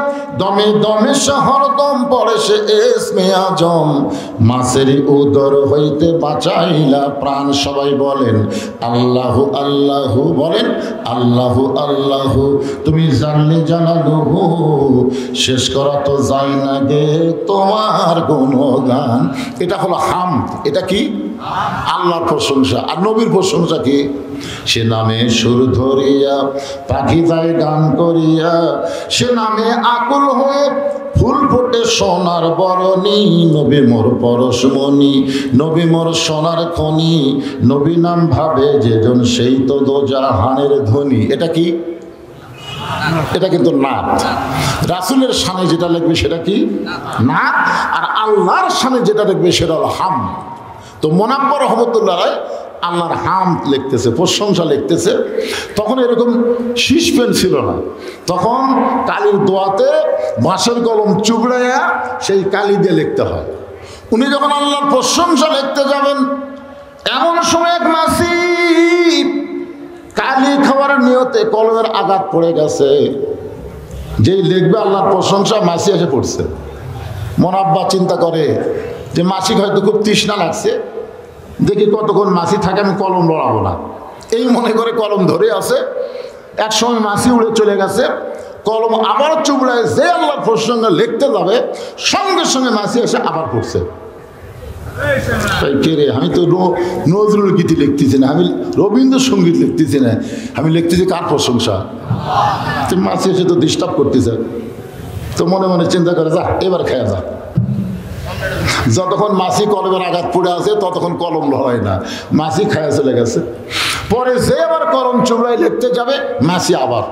দমে দমে শহর দম পড়ে সে ইসমে আজম। মাছেরই উদর হইতে বাঁচাইলা প্রাণ। সবাই বলেন আল্লাহু আল্লাহু, বলেন আল্লাহু আল্লাহু। তুমি জানলে জানালুহু, শেষ করা তো যায় না গে তোমার গুণগান। এটা হলো হামদ। এটা কি? আল্লাহর প্রশংসা। আর নবীর প্রশংসা কি? সে নামে সুর ধরিয়া পাখি যায় গান করিয়া, সে নামে আকুল হয়ে ফুল ফোটে সোনার বরণী। নবী মোর পরশমণি, নবী মোর সোনার খনি। নবী নাম ভাবে যেজন সেই তো দোজাহানের ধ্বনি। এটা কি? এটা কিন্তু নাত। রাসূলের শানে যেটা লিখবে সেটা কি? নাত। আর আল্লাহর শানে যেটা লিখবে সেটা হলো হাম। তো মুনাব্বাহ রহমতুল্লাহ আল্লাহর হামদ লিখতেছে, প্রশংসা লিখতেছে। তখন এরকম শীষ পেন ছিল না। তখন কালির দোয়াতে বাঁশের কলম চুবড়াইয়া সেই কালি দিয়ে লিখতে হয়। উনি যখন আল্লাহর প্রশংসা লিখতে যাবেন, এমন সময় এক মাসি কালি খাওয়ার নিয়তে কলমের আঘাত পড়ে গেছে। যেই লিখবে আল্লাহর প্রশংসা, মাসি এসে পড়ছে। মুনাব্বাহ চিন্তা করে যে মাসিক হয়তো খুব তৃষ্ণা লাগছে, দেখি কতক্ষণ মাসি থাকে, আমি কলম লড়াবো না। এই মনে করে কলম ধরে আছে। এক সময় মাসি উড়ে চলে গেছে। কলম আবার চুবড়ায় যে আল্লাহর প্রসঙ্গে লিখতে যাবে, সঙ্গে সঙ্গে মাসি এসে আবার পড়ছে। কে রে? আমি তো নজরুল গীতি লিখতেছি না, আমি রবীন্দ্রসঙ্গীত লিখতেছি না, আমি লিখতেছি কার প্রশংসা? মাসি এসে তো ডিস্টার্ব করতেছে। তো মনে মনে চিন্তা করে, যা এবার খেয়ে যা। যতক্ষণ মাসি কলমের আঘাত পড়ে আছে ততক্ষণ কলম লড়াই না, মাসি খায়া চলে গেছে। পরে যে আবার কলম চুবড়ায় লিখতে যাবে, মাসি আবার।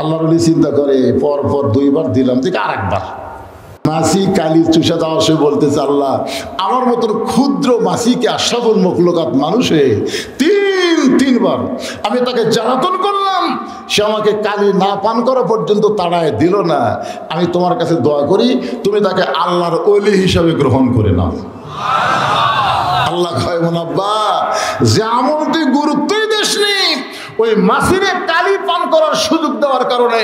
আল্লাহর ওলি চিন্তা করে, পর পর দুইবার দিলাম, ঠিক আরেকবার। মাসি কালি চুষা যাওয়ার সে বলতেছে, আল্লাহ আমার মতন ক্ষুদ্র মাসিকে আশরাফুল মখলুকাত মানুষে তিনবার আমি তাকে জ্বালাতন করলাম, সে আমাকে কালি না পান করা পর্যন্ত তাড়ায় দিল না। আমি তোমার কাছে দোয়া করি, তুমি তাকে আল্লাহর ওলি হিসাবে গ্রহণ করে নাও। আল্লাহ কয় মুনাব্বা যে আমল তুই গুরুত্বই দিসনি, ওই মাসিরে কালি পান করার সুযোগ দেওয়ার কারণে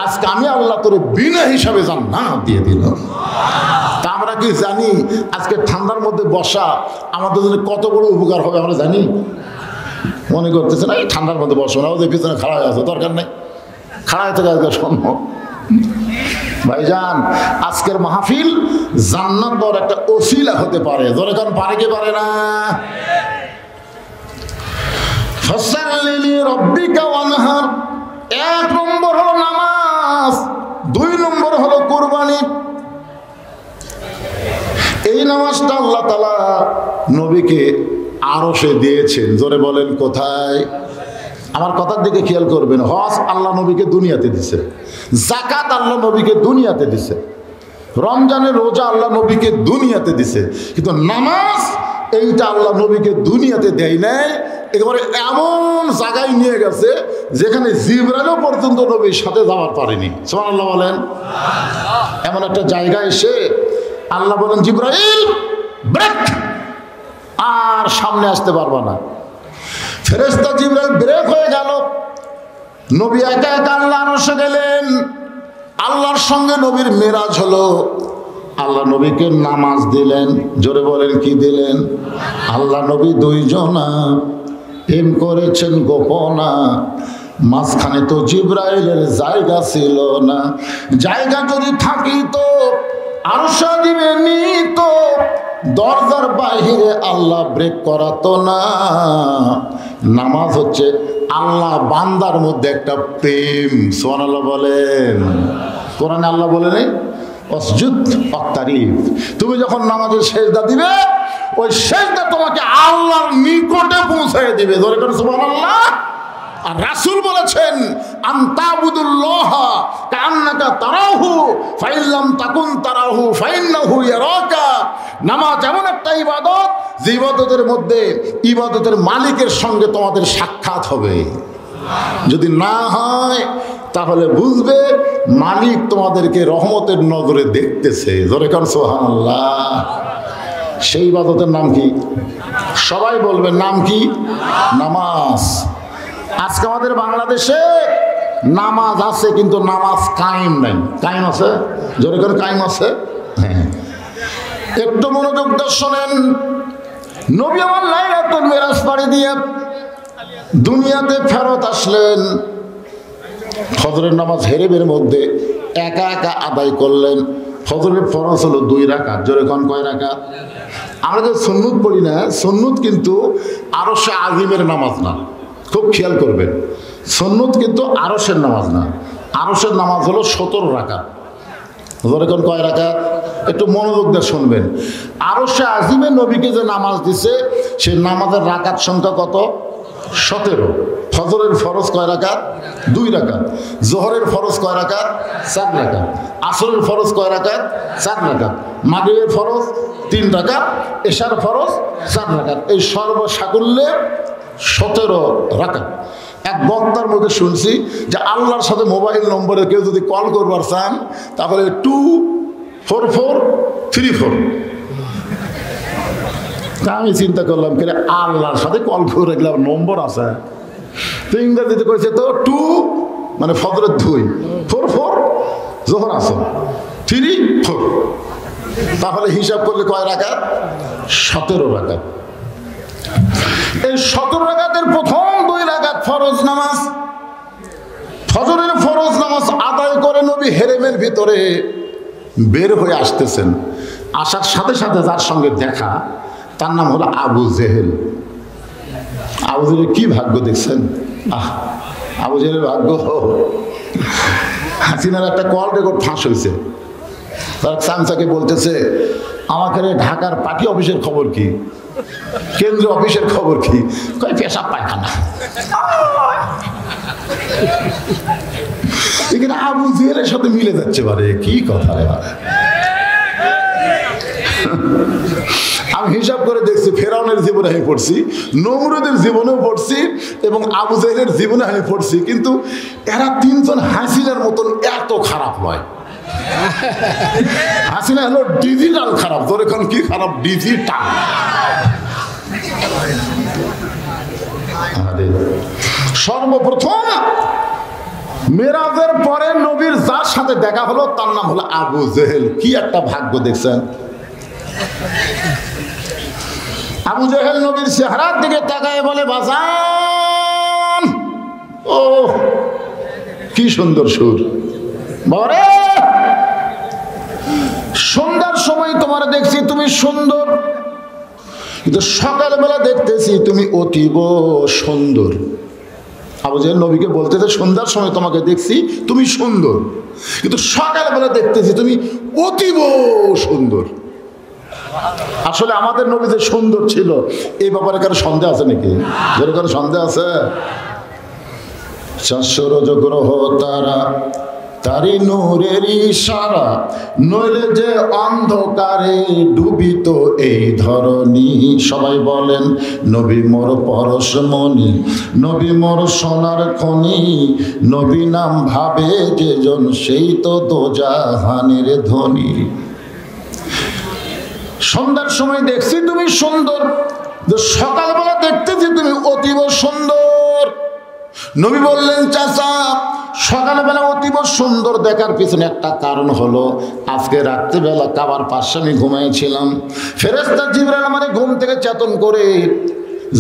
আজকে আমি আল্লাহ তোর বিনা হিসাবে জান্নাত দিয়ে দিলাম। তা আমরা কি জানি আজকে ঠান্ডার মধ্যে বসা আমাদের জন্য কত বড় উপকার হবে? আমরা জানি? মনে করতেছে না এই ঠান্ডার মধ্যে বসো না, ওদের পিছনে খাড়া হয়ে আছে, দরকার নেই, খাড়া হয়ে থেকে আজকে শোনো ভাইজান, আজকের মাহফিল জান্নাত দেওয়ার একটা ওসিলা হতে পারে। ধরে কারণ পারে কি পারে না? এক নম্বর হলো নামাজ, 2 নম্বর হলো কুরবানি। এই নামাজটা আল্লাহ তাআলা নবীকে আরশে দিয়েছেন। জোরে বলেন কোথায়? আমার কথার দিকে খেয়াল করবেন। হজ আল্লাহ নবীকে দুনিয়াতে দিছে, যাকাত আল্লাহ নবীকে দুনিয়াতে দিছে, রমজানের রোজা আল্লাহ নবীকে দুনিয়াতে দিছে, কিন্তু নামাজ এইটা আল্লাহ নবীকে দুনিয়াতে দেয় নাই। একেবারে এমন জায়গায় নিয়ে গেছে যেখানে জিবরাইলও পর্যন্ত নবীর সাথে যাওয়ার পারেনি। সুবহানাল্লাহ বলেন। এমন একটা জায়গায় এসে আল্লাহ বলেন, জিবরাইল ব্রেক, আর সামনে আসতে পারবা না। ফেরেশতা জিবরাইল ব্রেক হয়ে গেল। নবী একা একা আল্লাহর আরশে গেলেন। আল্লাহর সঙ্গে নবীর মেরাজ হলো। আল্লাহ নবীকে নামাজ দিলেন। জোরে বলেন কি দিলেন? আল্লাহ নবী 2 জনা প্রেম করেছেন গোপনা, মাঝখানে তো জিবরাইলের জায়গা ছিল না। জায়গা যদি থাকিত আরশা দিবে নিত, দরজার বাইরে আল্লাহ ব্রেক করাতো না। নামাজ হচ্ছে আল্লাহ বান্দার মধ্যে একটা প্রেম। সুবহানাল্লাহ বলেন। কোরআনে আল্লাহ বলেন অসজুদ ওয়াক্তারিব, তুমি যখন নামাজের সেজদা দিবে ওই সেজদা তোমাকে আল্লাহর নিকটে পৌঁছায় দিবে। ধরে করে সুবহানাল্লাহ। আর রাসূল বলেছেন আনতাবুদুল্লাহ কান্নাকা তারাহু ফাইল্লাম তাকুন তারাহু ফাইন্নাহু ইয়ারাকা। নামাজ এমন একটা ইবাদত যে ইবাদতের মধ্যে ইবাদতের মালিকের সঙ্গে তোমাদের সাক্ষাৎ হবে। যদি না হয় তাহলে বুঝবে মালিক তোমাদেরকে রহমতের নজরে দেখতেছে। জোরে কান সুবহানাল্লাহ। সেই ইবাদতের নাম কি? সবাই বলবেন নাম কি? নামাজ। আজকে আমাদের বাংলাদেশে নামাজ আছে কিন্তু নামাজ কায়েম নাই। কায়েম আছে? জোরে করে কায়েম আছে? হ্যাঁ, একটু মনোযোগ দিয়ে শোনেন। নবী আমার লাইলাতুল মিরাজ পাড়ি দিয়ে দুনিয়াতে ফেরত আসলেন। ফজরের নামাজ হেরেবের মধ্যে একা একা আদায় করলেন। ফজরের ফরজ হলো 2 রাকাত। জোরে কোন কয় রাকাত? আমরা যে সুন্নত পড়ি না, সুন্নত কিন্তু আরশে আজিমের নামাজ না। খুব খেয়াল করবেন, সুন্নত কিন্তু আরশের নামাজ না। আরশের নামাজ হলো 17 রাকাত। জোরে কোন কয় রাকাত? একটু মনোযোগ দিয়ে শুনবেন। আরশে আজিমে নবীকে যে নামাজ দিছে সে নামাজের রাকাত সংখ্যা কত? 17। ফজরের ফরজ কয় রাকাত? 2 রাকাত। জোহরের ফরজ কয় রাকাত? 4 রাকাত। আসরের ফরজ কয় রাকাত? 4 রাকাত। মাগরিবের ফরজ 3 রাকাত। এশার ফরজ 4 রাকাত। এই সর্বসাকুল্যে 17 রাকাত। এক বক্তার মধ্যে শুনছি যে আল্লাহর সাথে মোবাইল নম্বরে কেউ যদি কল করবার চান তাহলে 24434। তা আমি চিন্তা করলাম কি আল্লাহর সাথে কল করে গেলাম নম্বর আছে, তো ইংরেজিতে করেছে তো 2 মানে ফজরের 2, 44 জোহর আসর 34। তাহলে হিসাব করলে কয় রাকাত? 17 রাকাত। এই 17 রাকাতের প্রথম 2 রাকাত ফরজ নামাজ। ফজরের ফরজ নামাজ আদায় করে নবী হেরেমের ভিতরে বের হয়ে আসতেছেন। আসার সাথে সাথে যার সঙ্গে দেখা তার নাম হলো আবু জেহেল। আবু জেহেলের কি ভাগ্য দেখছেন? আবু জেহেলের ভাগ্য, হাসিনার একটা কল রেকর্ড ফাঁস হয়েছে। তার চামচাকে বলতেছে আমাকে ঢাকার পার্টি অফিসের খবর কি, কেন্দ্রীয় অফিসের খবর কি? কয় পেশাব পায়খানা। এখানে আবু জেহেলের সাথে মিলে যাচ্ছে। পারে কি কথা রে বারে। আমি হিসাব করে দেখছি ফেরাউনের জীবনে আমি পড়ছি, নমরুদের জীবনেও পড়ছি এবং আবু জেহেলের জীবনে আমি পড়ছি, কিন্তু এরা 3 জন হাসিনার মতন এত খারাপ নয়। হাসিনা হলো ডিজিটাল খারাপ। তোর এখন কি খারাপ? ডিজিটাল। সর্বপ্রথম মেরাজের পরে নবীর যার সাথে দেখা হলো তার নাম হলো আবু জেহেল। কি একটা ভাগ্য দেখছেন। আবু জেহেল নবীর চেহারার দিকে তাকায় বলে, বাজান, ও কি সুন্দর সুর, বরে সন্ধ্যার সময় তোমার দেখছি তুমি সুন্দর, কিন্তু সকালবেলা দেখতেছি তুমি অতীব সুন্দর। আবু জেহেল নবীকে বলতেছে, সন্ধ্যার সময় তোমাকে দেখছি তুমি সুন্দর, কিন্তু সকালবেলা দেখতেছি তুমি অতীব সুন্দর। আসলে আমাদের নবী যে সুন্দর ছিল এই ব্যাপারে কারো সন্দেহ আছে নাকি? যেন কারো সন্দেহ আছে? 400 গ্রহ তারা তারি নূরের ইশারা, নইলে যে অন্ধকারে ডুবিত এই ধরনী। সবাই বলেন, নবী মোর পরশমণি, নবী মোর সোনার খনি, নবী নাম ভাবে যেজন সেই তো দোজাহানের ধনী। সন্ধ্যার সময় দেখছি তুমি সুন্দর, সকালবেলা দেখতেছি তুমি অতীব সুন্দর। নবী বললেন, চাচা সকালবেলা অতীব সুন্দর দেখার পিছনে একটা কারণ হলো, আজকে রাত্রিবেলা কাবার পাশে আমি ঘুমাইছিলাম, ফেরেশতা জিবরাইল আমার ঘুম থেকে চেতন করে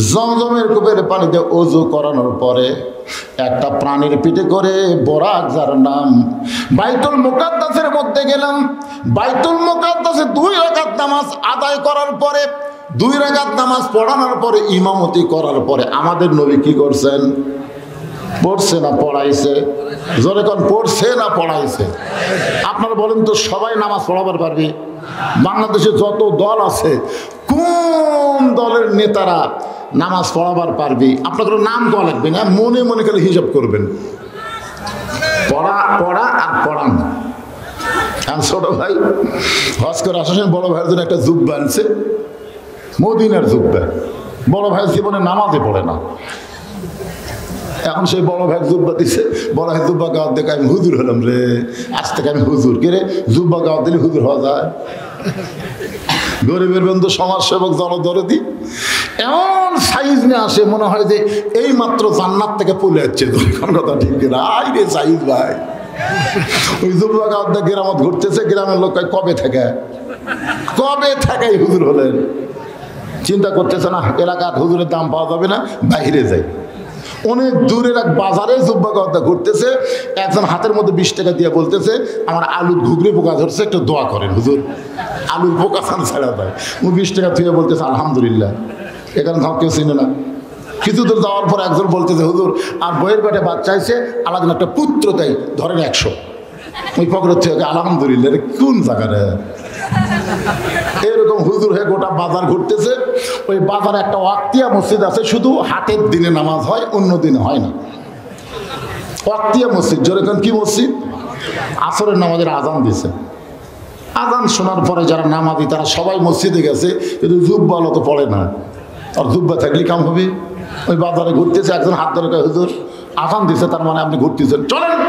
জমজমের কূপের পানিতে ওযু করানোর পরে একটা প্রাণীর পিঠে করে বরাক, যার নাম, বাইতুল মুকাদ্দাসের মধ্যে গেলাম। বাইতুল মুকাদ্দাসে 2 রাকাত নামাজ আদায় করার পরে, 2 রাকাত নামাজ পড়ানোর পরে, ইমামতি করার পরে আমাদের নবী কি করছেন? পড়ছে না পড়াইছে? জোরে কোন, পড়ছে না পড়াইছে? আপনারা বলেন তো, সবাই নামাজ পড়াবার পারবে? বাংলাদেশে যত দল আছে, কোন দলের নেতারা নামাজ পড়াবার পারবে? আপনাদের নাম দেওয়া লাগবে না, মনে মনে খালি হিসাব করবেন, পড়া পড়া আর পড়ান। ছোট ভাই হজ করে আসার সময় বড় ভাইয়ের জন্য একটা জুব্বা আনছে, মদিনার জুব্বা। বড় ভাই জীবনে নামাজে পড়ে না, এখন সেই বড় ভাই জুব্বা দিছে। বড় ভাই জুব্বা গাওয়ার দেখে আমি হুজুর হলাম রে, আজ থেকে আমি হুজুর। কে রে, জুব্বা গাওয়ার দিলে হুজুর হওয়া যায়? গরিবের বন্ধু, সমাজসেবক, জনদরদি, এমন সাইজ নিয়ে আসে মনে হয় যে এই মাত্র জান্নাত থেকে পড়ে যাচ্ছে। কথা ঠিক কিনা? আই রে সাইজ ভাই। ওই জুব্বা গাওয়ার গ্রামত ঘুরতেছে, গ্রামের লোক কবে থেকে এই হুজুর হলেন? চিন্তা করতেছে না এলাকার হুজুরের দাম পাওয়া যাবে না, বাইরে যাই। অনেক দূরের এক বাজারে জুব্বা গাওয়ার ঘুরতেছে, একজন হাতের মধ্যে 20 টাকা দিয়ে বলতেছে, আমার আলুর ঘুগরি পোকা ধরছে, একটু দোয়া করেন হুজুর, আলুর পোকা ছাড়া দেয়। ও 20 টাকা থুয়ে বলতেছে আলহামদুলিল্লাহ। এখানে ধর কেউ চিনে না। কিছু দূর যাওয়ার পর একজন বলতেছে, হুজুর আর বইয়ের পেটে বাচ্চা চাইছে, আলাদা একটা পুত্র দেয়, ধরেন 100। ওই পকেটের থেকে আলহামদুলিল্লাহ। কোন জায়গায় এরকম হুজুর হয়ে গোটা বাজার ঘুরতেছে? ওই বাজারে একটা ওয়াক্তিয়া মসজিদ আছে, শুধু হাটের দিনে নামাজ হয়, অন্য দিনে হয় না। ওয়াক্তিয়া মসজিদ, যেরকম কি মসজিদ? আসরের নামাজের আজান দিছে, আজান শোনার পরে যারা নামাজি তারা সবাই মসজিদে গেছে, কিন্তু জুব্বা তো পড়ে না। আর জুব্বা থাকলে কাম হবে? ওই বাজারে ঘুরতেছে, একজন হাত ধরে কয়, হুজুর আজান দিছে, তার মানে আপনি ঘুরতেছেন, চলেন।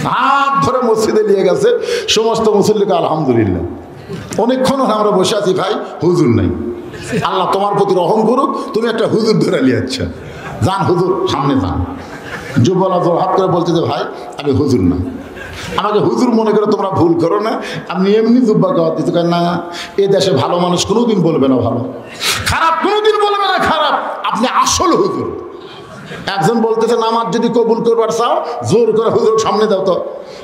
হাত ধরে মসজিদে নিয়ে গেছে, সমস্ত মুসল্লিকে আলহামদুলিল্লাহ। অনেকক্ষণ আমরা বসে আছি, ভাই হুজুর নাই। আল্লাহ তোমার প্রতি রহম করুক, তুমি একটা হুজুর ধরে নিয়ে যাচ্ছ, যান হুজুর সামনে যান। যুবলা জোর হাত করে বলছে যে, ভাই আমি হুজুর না, আমাকে হুজুর মনে করে তোমরা ভুল করো না, আপনি এমনি জুব্বা গাওয়া দিতে পারেন না। এ দেশে ভালো মানুষ কোনোদিন বলবে না ভালো, খারাপ কোনোদিন বলবে না খারাপ, আপনি আসল হুজুর। একজন বলতেছে, নামাজ যদি কবুল করবার চাও জোর করে হুজুর সামনে দাও। তো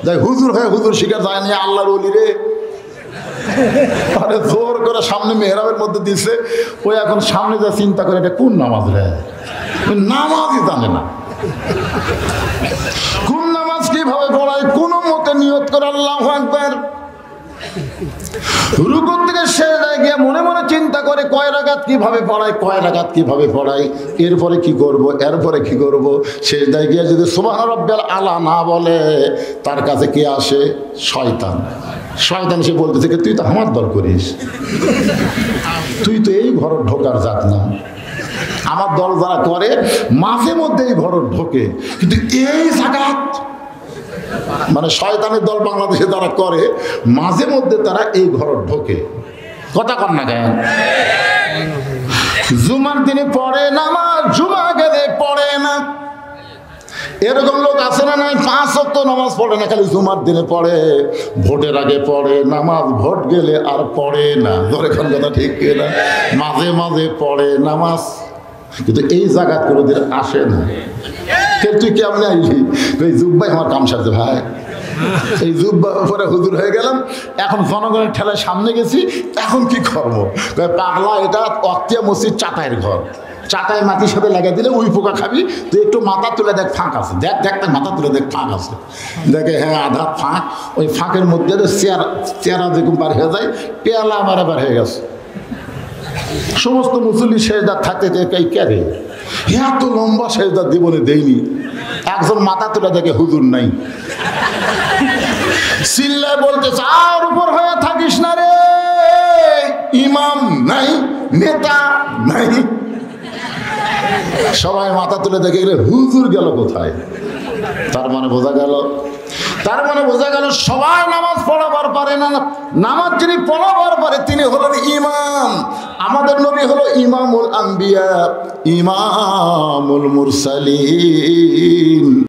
যাই হুজুর হয়ে হুজুর শিকার যায় না, আল্লাহর ওলি রে। আরে জোর করে সামনে মেহরাবের মধ্যে দিচ্ছে, ওই এখন সামনে যা চিন্তা করে এটা কোন নামাজ রে, নামাজই জানে না। কোন নামাজ কিভাবে পড়ায় কোনো মতে নিয়ত করে আল্লাহু আকবার। রুকুর থেকে সেজদায় গিয়ে মনে মনে চিন্তা করে কয় রাকাত কিভাবে পড়ায়, কয় রাকাত কিভাবে পড়ায়, এরপরে কি করব, এরপরে কি করব। সেজদায় গিয়ে যদি সুবহান রাব্বিয়াল আলা না বলে, তার কাছে কি আসে? শয়তান। শয়তান এসে বলতেছে, তুই তো আমার দল করিস, তুই তো এই ঘর ঢোকার জাত না। আমার দল যারা করে মাঝে মধ্যে এই ঘর ঢোকে, কিন্তু এই জাকাত মানে শয়তানের দল বাংলাদেশে যারা করে মাঝে মধ্যে তারা এই ঘর ঢোকে। কথা কন না কেন? জুমার দিনে পড়ে নামাজ, জুমা গেলে পড়ে না। এরকম লোক আছে না নাই? 5 ওয়াক্ত নামাজ পড়ে না, খালি জুমার দিনে পড়ে। ভোটের আগে পড়ে নামাজ, ভোট গেলে আর পড়ে না। ধরে কোন কথা ঠিক কিনা? মাঝে মাঝে পড়ে নামাজ, কিন্তু এই জায়গা কোনোদিন আসে না। তুই কেমন আইলি? ওই জুব্বাই আমার কাম সারছে ভাই, এই জুব্বা পরে হুজুর হয়ে গেলাম, এখন জনগণের ঠেলায় সামনে গেছি, এখন কি করবো? পাগলা, এটা অক্তিয়া মসজিদ চাটাইয়ের ঘর, চাটাই মাটির সাথে লাগাই দিলে উই পোকা খাবি। তুই একটু মাথা তুলে দেখ, ফাঁক আছে, দেখ দেখ মাথা তুলে দেখ, ফাঁক আছে। দেখে হ্যাঁ আধা ফাঁক, ওই ফাঁকের মধ্যে চেয়ারা যেরকম বার হয়ে যায়, পেয়ালা আমার বার হয়ে গেছে। সমস্ত মুসল্লি সেজদার থাকতে এই ক্যারে এত লম্বা সেজদার জীবনে দেয়নি। একজন মাথা তুলে দেখে হুজুর নাই, চিল্লায় বলতেছে আর উপর হয়ে থাকিস না রে, ইমাম নাই, নেতা নাই। সবাই মাথা তুলে দেখে গেলে হুজুর গেল কোথায়? তার মানে বোঝা গেল সবাই নামাজ পড়াবার পারে না। নামাজ যিনি পড়াবার পারে তিনি হলেন ইমাম। আমাদের নবী হলো ইমামুল আম্বিয়া, ইমামুল মুরসালিন।